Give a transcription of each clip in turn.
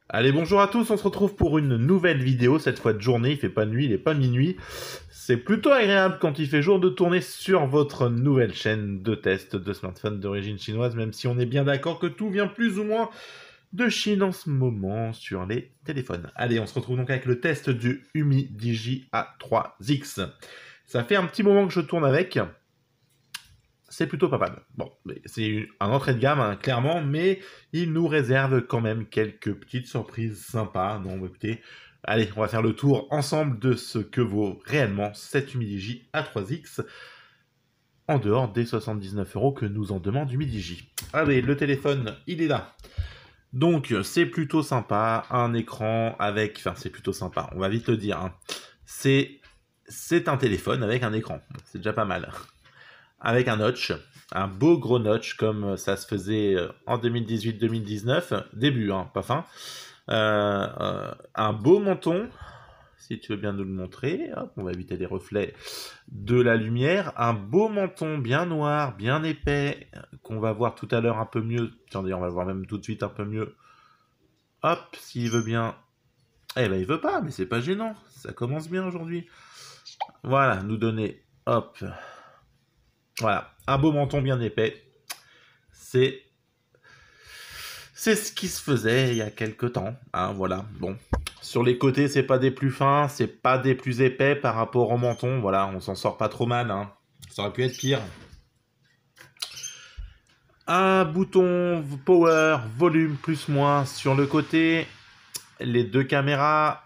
Allez, bonjour à tous, on se retrouve pour une nouvelle vidéo, cette fois de journée, il fait pas nuit, il est pas minuit. C'est plutôt agréable quand il fait jour de tourner sur votre nouvelle chaîne de test de smartphones d'origine chinoise, même si on est bien d'accord que tout vient plus ou moins de Chine en ce moment sur les téléphones. Allez, on se retrouve donc avec le test du Umi Digi A3X. Ça fait un petit moment que je tourne avec. C'est plutôt pas mal. Bon, c'est un entrée de gamme, hein, clairement, mais il nous réserve quand même quelques petites surprises sympas. Donc, écoutez, allez, on va faire le tour ensemble de ce que vaut réellement cet Humidigi A3X, en dehors des 79 € que nous en demande Humidigi. Allez, le téléphone, il est là. Donc, c'est plutôt sympa, un écran avec... Enfin, c'est plutôt sympa, on va vite le dire. Hein. C'est un téléphone avec un écran, c'est déjà pas mal. Avec un notch, un beau gros notch comme ça se faisait en 2018-2019, début, hein, pas fin. Un beau menton, si tu veux bien nous le montrer. Hop, on va éviter les reflets de la lumière. Un beau menton bien noir, bien épais, qu'on va voir tout à l'heure un peu mieux. Attendez, on va le voir même tout de suite un peu mieux. Hop, s'il veut bien. Eh ben, il veut pas, mais c'est pas gênant. Ça commence bien aujourd'hui. Voilà, nous donner, hop. Voilà, un beau menton bien épais. C'est ce qui se faisait il y a quelques temps. Hein, voilà, bon. Sur les côtés, c'est pas des plus fins, c'est pas des plus épais par rapport au menton. Voilà, on s'en sort pas trop mal. Hein. Ça aurait pu être pire. Un bouton power, volume plus moins sur le côté. Les deux caméras.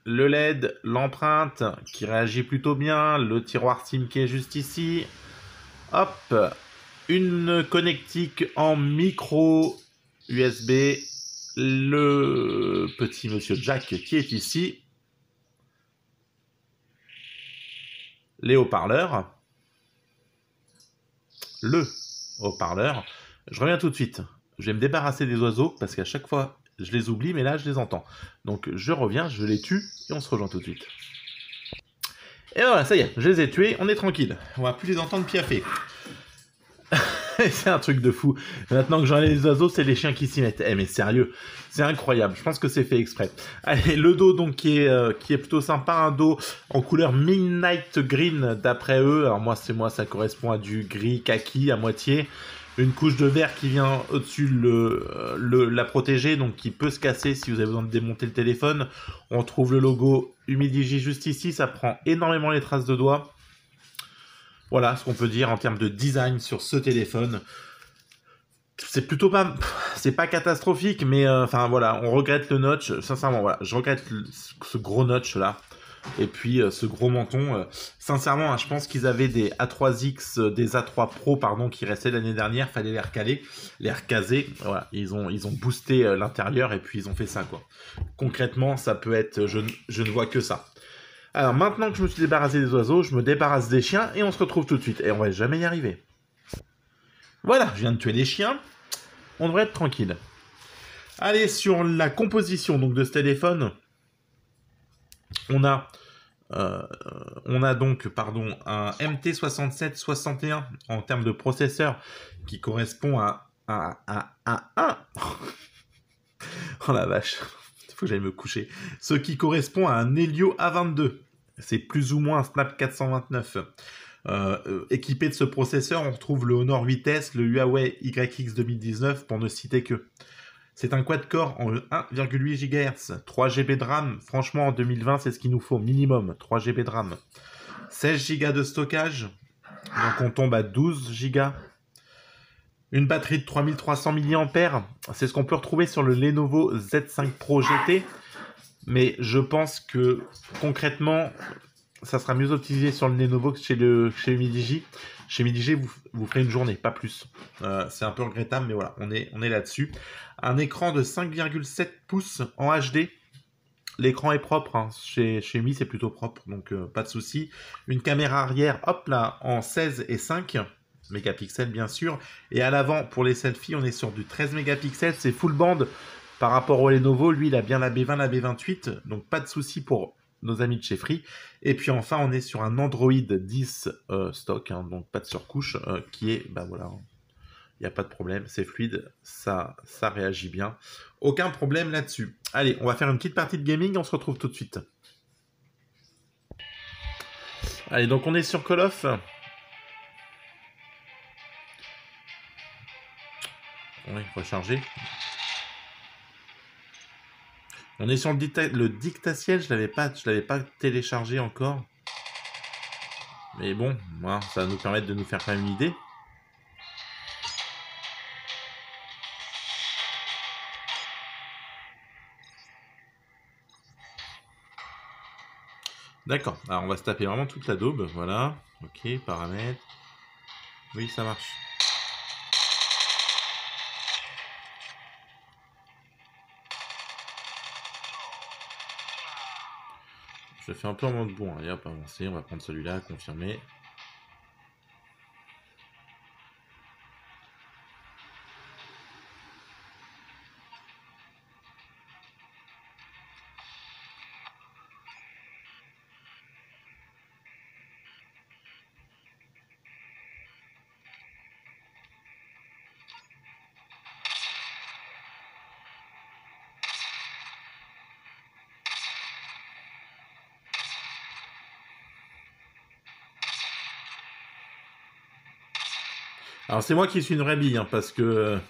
Le LED, l'empreinte qui réagit plutôt bien. Le tiroir SIM qui est juste ici. Hop, une connectique en micro USB, le petit monsieur Jack qui est ici, les haut-parleurs, le haut-parleur. Je reviens tout de suite. Je vais me débarrasser des oiseaux parce qu'à chaque fois je les oublie, mais là je les entends. Donc je reviens, je les tue et on se rejoint tout de suite. Et voilà, ça y est, je les ai tués, on est tranquille. On va plus les entendre piaffer. C'est un truc de fou. Maintenant que j'en ai les oiseaux, c'est les chiens qui s'y mettent. Eh mais sérieux, c'est incroyable. Je pense que c'est fait exprès. Allez, le dos donc qui est plutôt sympa, un dos en couleur Midnight Green d'après eux. Alors moi, ça correspond à du gris kaki à moitié. Une couche de verre qui vient au-dessus la protéger, donc qui peut se casser si vous avez besoin de démonter le téléphone. On trouve le logo Humidigi juste ici. Ça prend énormément les traces de doigts. Voilà ce qu'on peut dire en termes de design sur ce téléphone. C'est plutôt pas... C'est pas catastrophique, mais enfin voilà, on regrette le notch. Sincèrement, voilà, je regrette ce gros notch là. Et puis ce gros menton. Sincèrement, hein, je pense qu'ils avaient des A3X, des A3 Pro, pardon, qui restaient l'année dernière. Fallait les recaler, les recaser. Voilà, ils ont boosté l'intérieur et puis ils ont fait ça, quoi. Concrètement, ça peut être... Je ne vois que ça. Alors maintenant que je me suis débarrassé des oiseaux, je me débarrasse des chiens et on se retrouve tout de suite. Et on va jamais y arriver. Voilà, je viens de tuer des chiens. On devrait être tranquille. Allez, sur la composition donc de ce téléphone, on a donc un MT6761 en termes de processeur qui correspond à oh la vache, il faut que j'aille me coucher. Ce qui correspond à un Helio A22. C'est plus ou moins un Snap 429. Équipé de ce processeur, on retrouve le Honor 8S, le Huawei YX 2019, pour ne citer que. C'est un quad-core en 1,8 GHz, 3 GB de RAM. Franchement, en 2020, c'est ce qu'il nous faut, minimum, 3 GB de RAM. 16 Go de stockage, donc on tombe à 12 Go. Une batterie de 3300 mAh, c'est ce qu'on peut retrouver sur le Lenovo Z5 Pro GT. Mais je pense que concrètement, ça sera mieux optimisé sur le Lenovo que chez Humidigi. Chez Humidigi, vous ferez une journée, pas plus. C'est un peu regrettable, mais voilà, on est là-dessus. Un écran de 5,7 pouces en HD. L'écran est propre, hein. Chez Umi, c'est plutôt propre, donc pas de souci. Une caméra arrière, hop là, en 16 et 5 mégapixels, bien sûr. Et à l'avant, pour les selfies, on est sur du 13 mégapixels. C'est full band. Par rapport au Lenovo, lui, il a bien la B20, la B28, donc pas de souci pour nos amis de chez Free. Et puis enfin, on est sur un Android 10 stock, hein, donc pas de surcouche, qui est, bah voilà, n'y a pas de problème, c'est fluide, ça réagit bien. Aucun problème là-dessus. Allez, on va faire une petite partie de gaming, on se retrouve tout de suite. Allez, donc on est sur Call of. Oui, recharger. On est sur le dictatiel, je l'avais pas téléchargé encore. Mais bon, voilà, ça va nous permettre de nous faire quand même une idée. D'accord, alors on va se taper vraiment toute la daube, voilà. Ok, paramètres. Oui, ça marche. Je fais un peu en mode bon, allez hop, avancer, on va prendre celui-là, confirmer. Alors c'est moi qui suis une vraie bille, hein, parce que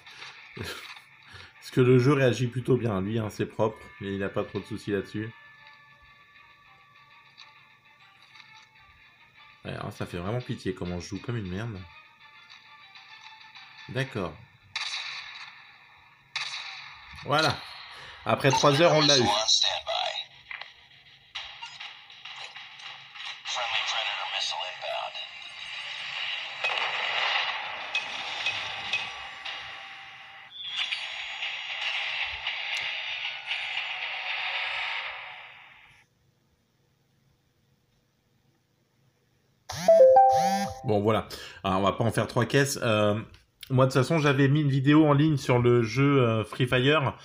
le jeu réagit plutôt bien. Lui, hein, c'est propre, et il n'a pas trop de soucis là-dessus. Ouais, alors, ça fait vraiment pitié comment je joue comme une merde. D'accord. Voilà. Après 3 heures, on l'a eu. Bon, voilà. Alors, on va pas en faire 3 caisses. Moi, de toute façon, j'avais mis une vidéo en ligne sur le jeu Free Fire,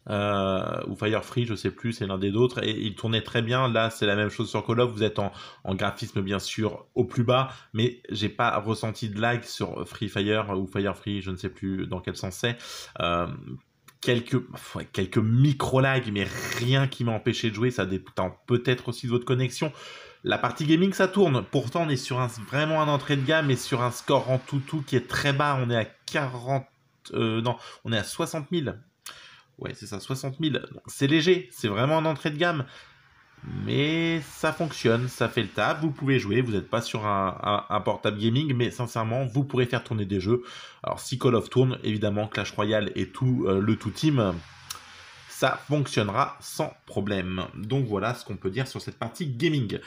ou Fire Free, je sais plus, c'est l'un des d'autres, et il tournait très bien. Là, c'est la même chose sur Call of. Vous êtes en graphisme, bien sûr, au plus bas, mais j'ai pas ressenti de lag sur Free Fire ou Fire Free, je ne sais plus dans quel sens c'est. Quelques micro-lags, mais rien qui m'a empêché de jouer. Ça dépend peut-être aussi de votre connexion. La partie gaming, ça tourne. Pourtant, on est sur vraiment un entrée de gamme et sur un score en tout qui est très bas. On est à 40... non, on est à 60 000. Ouais, c'est ça, 60 000. C'est léger, c'est vraiment un entrée de gamme. Mais ça fonctionne, ça fait le taf. Vous pouvez jouer, vous n'êtes pas sur un portable gaming, mais sincèrement, vous pourrez faire tourner des jeux. Alors, si Call of tourne, évidemment, Clash Royale et tout le tout team, ça fonctionnera sans problème. Donc voilà ce qu'on peut dire sur cette partie gaming.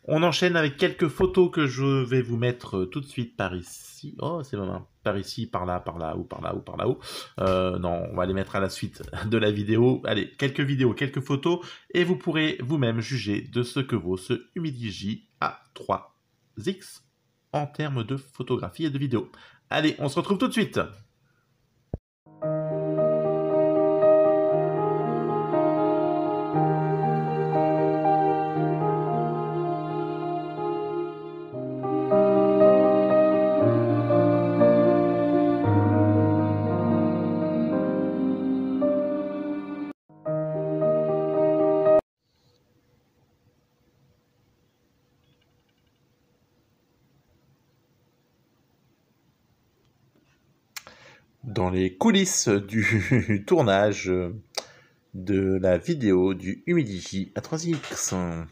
On enchaîne avec quelques photos que je vais vous mettre tout de suite par ici. Oh, c'est vraiment par ici, par là, ou par là, ou par là-haut. Non, on va les mettre à la suite de la vidéo. Allez, quelques vidéos, quelques photos, et vous pourrez vous-même juger de ce que vaut ce Humidigi A3X en termes de photographie et de vidéo. Allez, on se retrouve tout de suite. Dans les coulisses du tournage de la vidéo du Humidigi A3X,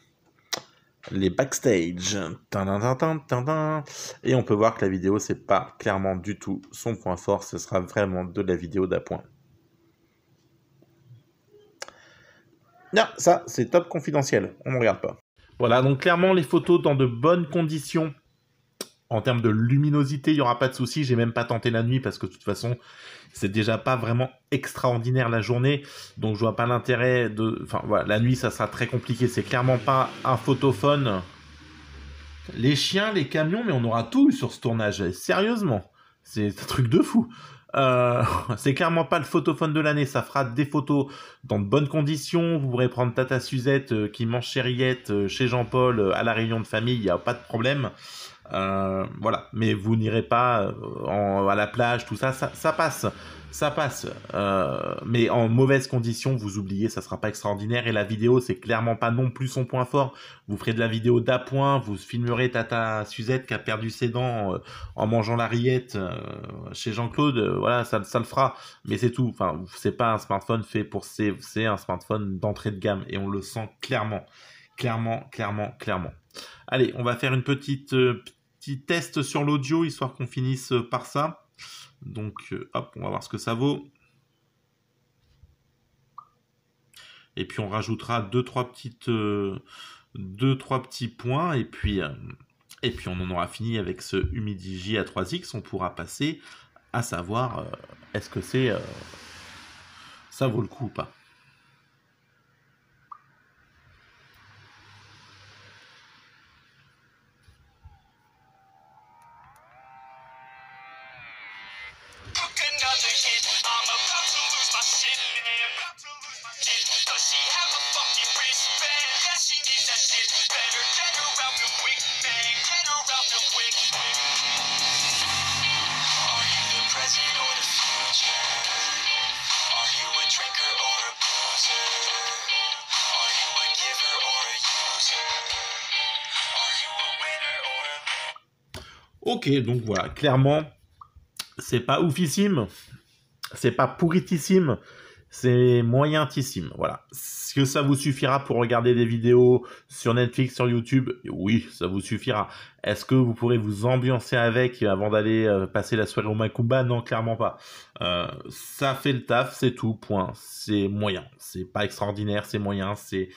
les backstage, et on peut voir que la vidéo c'est pas clairement du tout son point fort, ce sera vraiment de la vidéo d'appoint. Non, ça c'est top confidentiel, on ne regarde pas. Voilà, donc clairement les photos dans de bonnes conditions. En termes de luminosité, il n'y aura pas de souci. J'ai même pas tenté la nuit parce que de toute façon, c'est déjà pas vraiment extraordinaire la journée. Donc je vois pas l'intérêt de... Enfin voilà, la nuit, ça sera très compliqué. C'est clairement pas un photophone. Les chiens, les camions, mais on aura tout sur ce tournage. Sérieusement, c'est un truc de fou. C'est clairement pas le photophone de l'année. Ça fera des photos dans de bonnes conditions. Vous pourrez prendre Tata Suzette qui mange chez Riette, chez Jean-Paul, à la réunion de famille. Il n'y a pas de problème. Voilà, mais vous n'irez pas à la plage, tout ça, ça passe. Ça passe, mais en mauvaise condition, vous oubliez, ça sera pas extraordinaire. Et la vidéo, c'est clairement pas non plus son point fort. Vous ferez de la vidéo d'appoint, vous filmerez Tata Suzette qui a perdu ses dents en mangeant la rillette chez Jean-Claude. Voilà, ça le fera, mais c'est tout. Enfin, c'est pas un smartphone fait pour c'est un smartphone d'entrée de gamme et on le sent clairement. Allez, on va faire une petit test sur l'audio histoire qu'on finisse par ça. Donc, hop, on va voir ce que ça vaut. Et puis, on rajoutera deux, trois petits points. Et puis, on en aura fini avec ce Humidigi A3X. On pourra passer à savoir, est-ce que ça vaut le coup ou pas. Ok, donc voilà, clairement, c'est pas oufissime, c'est pas pourritissime, c'est moyentissime, voilà. Est-ce que ça vous suffira pour regarder des vidéos sur Netflix, sur YouTube? Oui, ça vous suffira. Est-ce que vous pourrez vous ambiancer avec avant d'aller passer la soirée au Macumba? Non, clairement pas. Ça fait le taf, c'est tout, point. C'est moyen, c'est pas extraordinaire, c'est moyen, c'est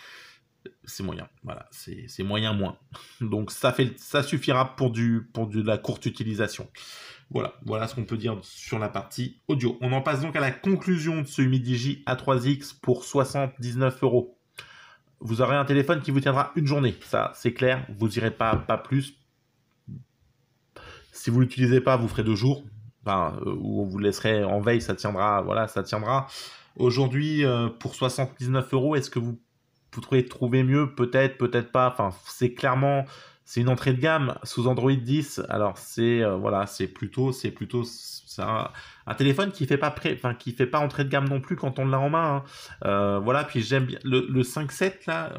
moyen, voilà, c'est moyen moins. Donc ça suffira pour de la courte utilisation. Voilà ce qu'on peut dire sur la partie audio. On en passe donc à la conclusion de ce Humidigi A3X pour 79 €. Vous aurez un téléphone qui vous tiendra une journée, ça c'est clair, vous n'irez pas plus. Si vous l'utilisez pas, vous ferez 2 jours, ou vous laisserez en veille, ça tiendra, voilà, ça tiendra. Aujourd'hui, pour 79 €, est-ce que vous trouvez trouver mieux? Peut-être pas. Enfin, c'est une entrée de gamme sous Android 10. Alors c'est plutôt un téléphone qui fait pas entrée de gamme non plus quand on l'a en main. Voilà. Puis j'aime bien le 5.7 là.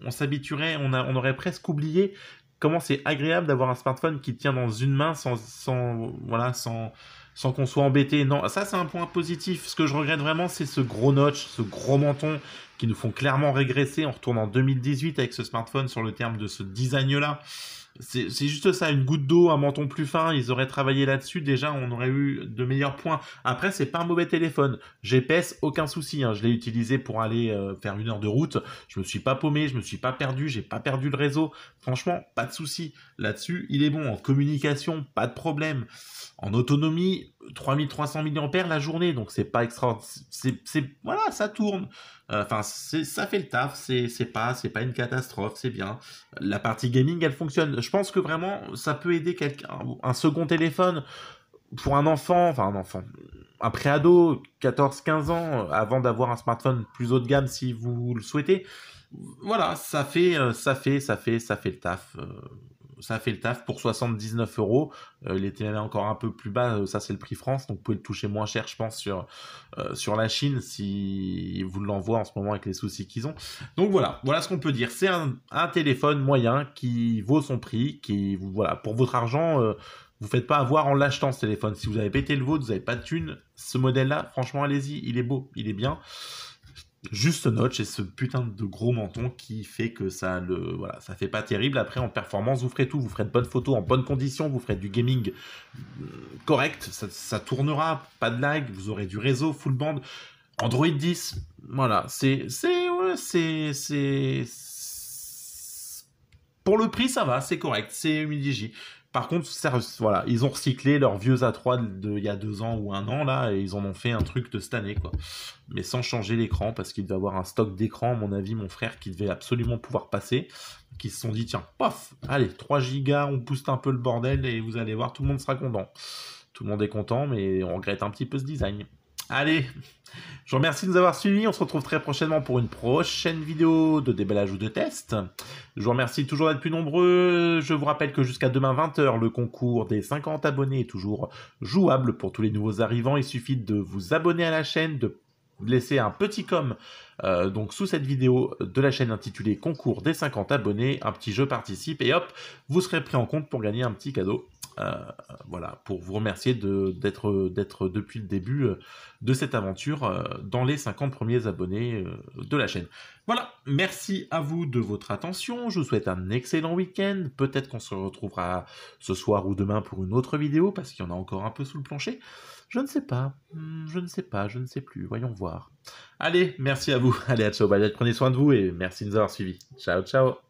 On s'habituerait, on aurait presque oublié comment c'est agréable d'avoir un smartphone qui tient dans une main sans qu'on soit embêté. Non, ça c'est un point positif. Ce que je regrette vraiment, c'est ce gros notch, ce gros menton qui nous font clairement régresser. On retourne en 2018 avec ce smartphone sur le terme de ce design-là. C'est juste ça, une goutte d'eau, un menton plus fin, ils auraient travaillé là-dessus, déjà on aurait eu de meilleurs points. Après, c'est pas un mauvais téléphone. GPS, aucun souci, hein. Je l'ai utilisé pour aller faire 1 heure de route. Je me suis pas paumé, je me suis pas perdu, j'ai pas perdu le réseau. Franchement, pas de souci. Là-dessus, il est bon. En communication, pas de problème. En autonomie, 3300 mAh la journée, donc c'est pas extraordinaire. Voilà, ça tourne. Enfin, ça fait le taf, c'est pas une catastrophe, c'est bien. La partie gaming, elle fonctionne. Je pense que vraiment, ça peut aider un second téléphone pour un enfant, un préado, 14-15 ans, avant d'avoir un smartphone plus haut de gamme si vous le souhaitez. Voilà, ça fait le taf. Ça fait le taf pour 79 €. Il était allé encore un peu plus bas, ça c'est le prix France, donc vous pouvez le toucher moins cher, je pense, sur la Chine, si vous l'envoie en ce moment avec les soucis qu'ils ont. Donc voilà ce qu'on peut dire. C'est un téléphone moyen qui vaut son prix, voilà, pour votre argent, vous faites pas avoir en l'achetant ce téléphone. Si vous avez pété le vôtre, vous n'avez pas de thune, ce modèle-là, franchement, allez-y, il est beau, il est bien. Juste notch et ce putain de gros menton qui fait que ça fait pas terrible. Après, en performance, vous ferez tout. Vous ferez de bonnes photos en bonnes conditions. Vous ferez du gaming correct. Ça tournera. Pas de lag. Vous aurez du réseau full band. Android 10. Voilà. Pour le prix, ça va. C'est correct. C'est Humidigi. Par contre, voilà, ils ont recyclé leurs vieux A3 il y a 2 ans ou 1 an, là, et ils en ont fait un truc de cette année, quoi. Mais sans changer l'écran, parce qu'il devait avoir un stock d'écran, à mon avis, mon frère, qui devait absolument pouvoir passer, qui se sont dit, tiens, paf, allez, 3 gigas, on booste un peu le bordel, et vous allez voir, tout le monde sera content. Tout le monde est content, mais on regrette un petit peu ce design. Allez, Je vous remercie de nous avoir suivis. On se retrouve très prochainement pour une prochaine vidéo de déballage ou de test. Je vous remercie toujours d'être plus nombreux. Je vous rappelle que jusqu'à demain 20h, le concours des 50 abonnés est toujours jouable pour tous les nouveaux arrivants. Il suffit de vous abonner à la chaîne, de laisser un petit com donc sous cette vidéo de la chaîne intitulée Concours des 50 abonnés. Un petit jeu participe et hop, vous serez pris en compte pour gagner un petit cadeau. Voilà, pour vous remercier d'être depuis le début de cette aventure dans les 50 premiers abonnés de la chaîne. Voilà, merci à vous de votre attention, je vous souhaite un excellent week-end, peut-être qu'on se retrouvera ce soir ou demain pour une autre vidéo, parce qu'il y en a encore un peu sous le plancher. Je ne sais pas, je ne sais plus, voyons voir. Allez, merci à vous, allez à ciao, prenez soin de vous et merci de nous avoir suivis. Ciao, ciao.